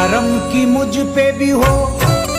करम की मुझ पे भी हो,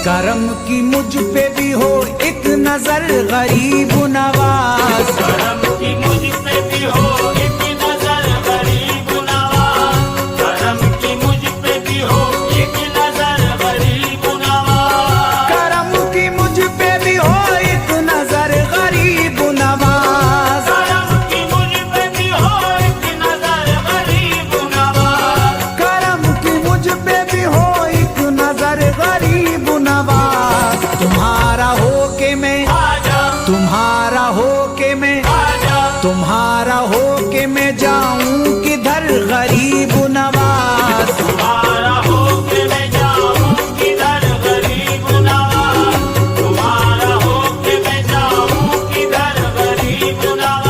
करम की मुझ पे भी हो एक नजर गरीब नवाज। करम की मुझ पे भी हो एक नजर गरीब नवाज। करम की मुझ पे भी हो एक नजर गरीब नवाज। करम की मुझ पे भी हो एक नजर गरीब नवाज। करम की मुझ पे भी हो एक नजर गरीब नवाज। करम की मुझ पे भी हो एक नजर गरीब नवाज। तुम्हारा हो के मैं, आजा तुम्हारा हो के मैं, आजा तुम्हारा हो के मैं जाऊं किधर गरीब नवाज। तुम्हारा हो के मैं जाऊं किधर गरीब नवाज। तुम्हारा हो के मैं जाऊं किधर गरीब नवाज।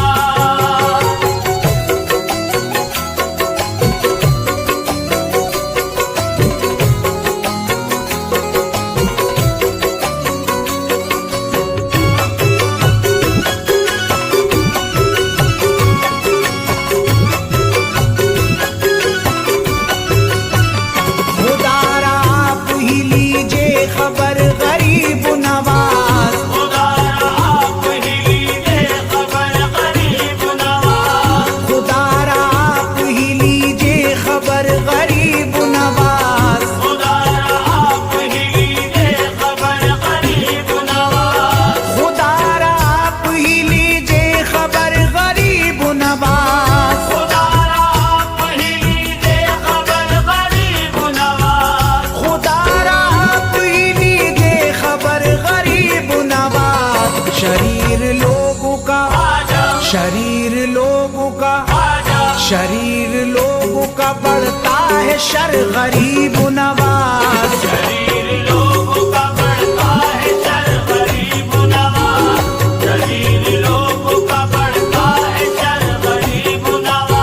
खुदारा आप ही लीजिए खबर गरीब नवाज। खुदारा आप ही लीजिए खबर गरीब नवाज। खुदारा आप ही लीजिए खबर गरीब नवाज। खुदारा आप ही लीजिए खबर गरीब नवाज। खुदारा आप ही लीजिए खबर गरीब नवाज। खुदारा आप ही लीजिए खबर गरीब नवाज। खुदारा आप ही लीजिए खबर गरीब नवाज। शरीर लोगों का, आजा शरीर लोगों का, आजा शरीर लोगों का बढ़ता है शर गरीब नवाज। शरीर लोगों का बढ़ता है शर गरीब नवाज। शरीर लोगों का बढ़ता है शर गरीब नवाज।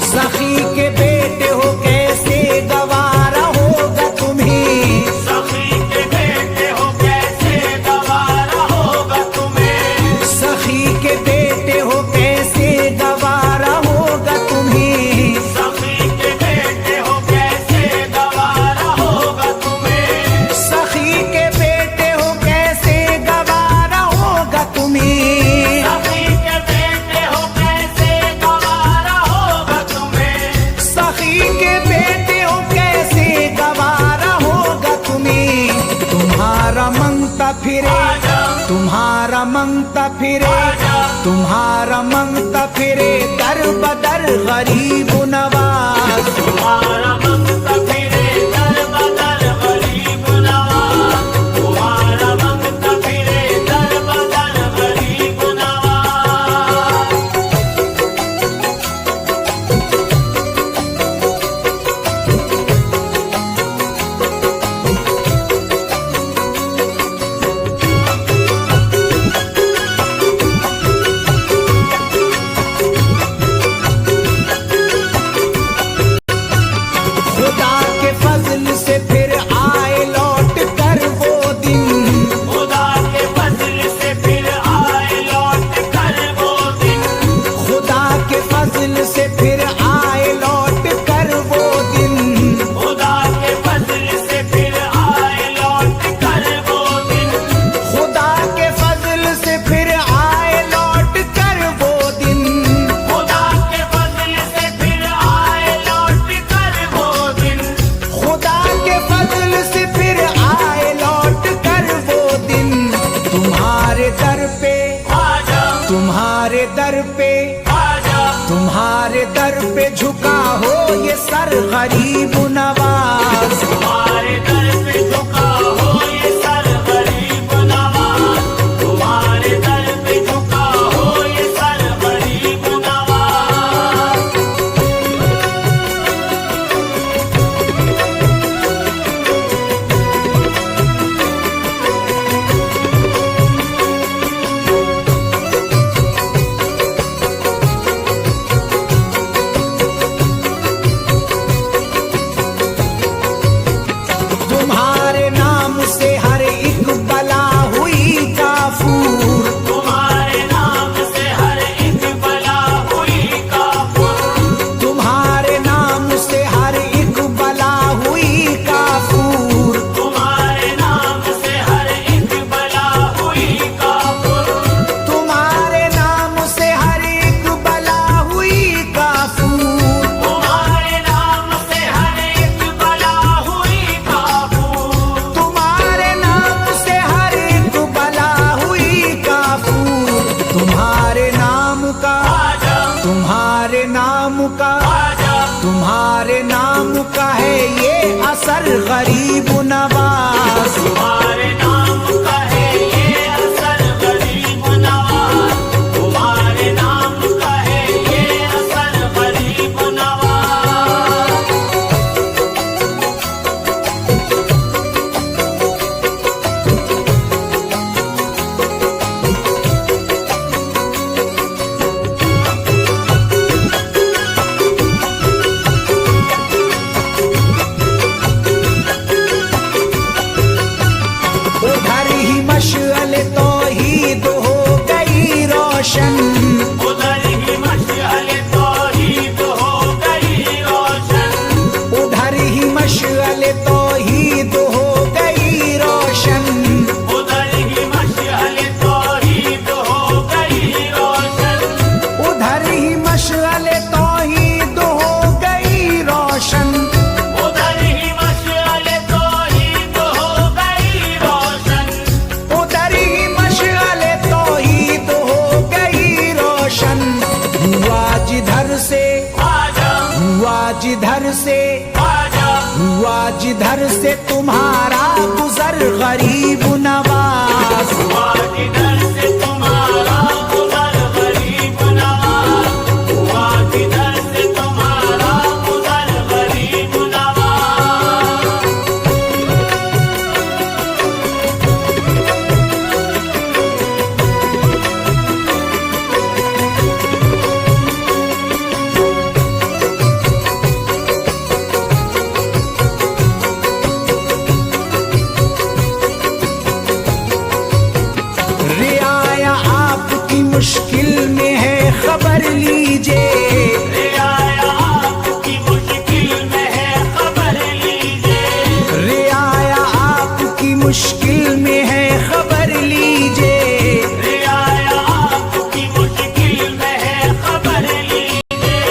सखी के बेटे हो कैसे गवारा होगा तुम्हें। सखी के बेटे हो कैसे गवारा होगा तुम्हें। सखी के बेटे हो कैसे गवारा होगा तुम्हें। सखी के बेटे हो कैसे गवारा होगा तुम्हें। सखी के बेटे हो कैसे गवारा होगा तुम्हें। सखी के बेटे हो कैसे गवारा होगा तुम्हें। सखी के बेटे हो कैसे गवारा होगा तुम्हें। तुम्हारा मंगता फिरे, तुम्हारा मंगता फिरे, तुम्हारा मंगता फिरे दर बदर गरीब नवाज। तुम्हारा मंगता फिरे दर बदर गरीब नवाज। तुम्हारा मंगता फिरे दर बदर गरीब नवाज। खुदा के फजल से फिर आए लौट कर वो दिन। खुदा के फजल से फिर आए लौट कर वो दिन। खुदा के फजल से फिर आए लौट कर वो दिन। खुदा के फजल से फिर आए लौट कर वो दिन। खुदा के फजल से फिर आए लौट कर वो दिन। खुदा के फजल से फिर आए लौट कर वो दिन। खुदा के फजल से फिर आए लौट कर वो दिन। तुम्हारे दर पे, आजा तुम्हारे दर पे, आजा तुम्हारे दर पे झुका हो ये सर गरीब नवाज। तुम्हारे दर पे झुका हो ये सर गरीब नवाज। तुम्हारे दर पे झुका हो ये सर गरीब नवाज। नाम का, तुम्हारे नाम का है ये असर गरीब नवाज। तुम्हारे नाम का है ये असर गरीब नवाज, तुम्हारे नाम का है ये असर गरीब नवाज। उधर ही मशअले तौहीद हो गई रोशन, उधर ही मशअले तौहीद हो गई रोशन, उधर ही मशअले तौहीद हो गई रोशन, उधर ही मशअले तौहीद हो गई रोशन, उधर ही मशअले तौहीद हो गई रोशन, उधर ही मशअले तौहीद हो गई रोशन। उधर ही मशअले तौहीद हो गई रोशन। हुआ जिधर से, आजा हुआ जिधर से, आजा हुआ जिधर से तुम्हारा गुजर गरीब नवाज। हुआ जिधर से तुम्हारा गुजर गरीब नवाज, हुआ जिधर से तुम्हारा गुजर गरीब नवाज। रियाया आपकी मुश्किल में है खबर लीजिए, रियाया आपकी मुश्किल में है खबर लीजिए, रियाया आपकी मुश्किल में है खबर लीजिए, रियाया आपकी मुश्किल में है खबर लीजिए,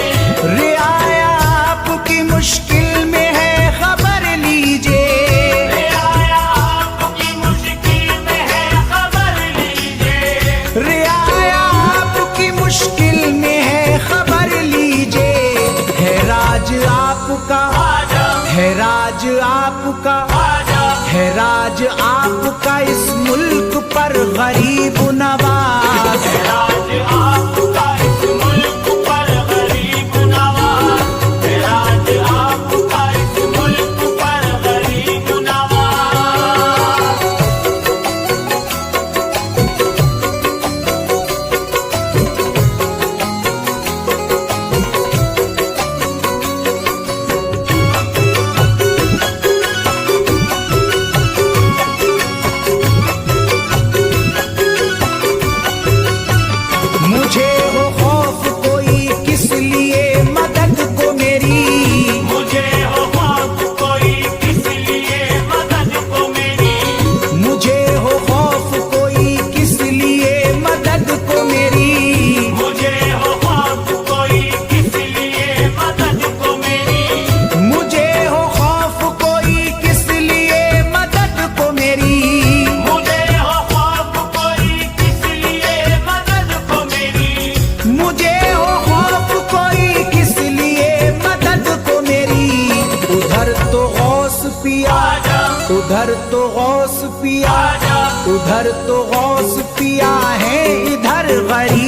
रियाया आपकी मुश्किल में है खबर लीजिए, रियाया आपकी मुश्किल में है खबर लीजिए, रियाया आपकी मुश्किल में है खबर लीजिए। है राज आपका, आजा है राज आपका, आजा है राज आपका इस मुल्क पर गरीब नवाज। राज आपका इस मुल्क पर गरीब नवाज, राज आपका इस मुल्क पर गरीब नवाज। मुझे हो खौफ कोई किस लिए मदद को मेरी, मुझे हो खौफ कोई किस लिए मदद को मेरी, मुझे हो खौफ कोई किस लिए मदद को मेरी, मुझे हो खौफ कोई किस लिए मदद को मेरी, मुझे हो खौफ कोई किस लिए मदद को मेरी, मुझे हो खौफ कोई किस लिए मदद को मेरी, मुझे हो खौफ कोई किस लिए मदद को मेरी। उधर तो गौस पिया, आजा उधर तो गौस पिया, आजा उधर तो गौस पिया है, इधर गरीब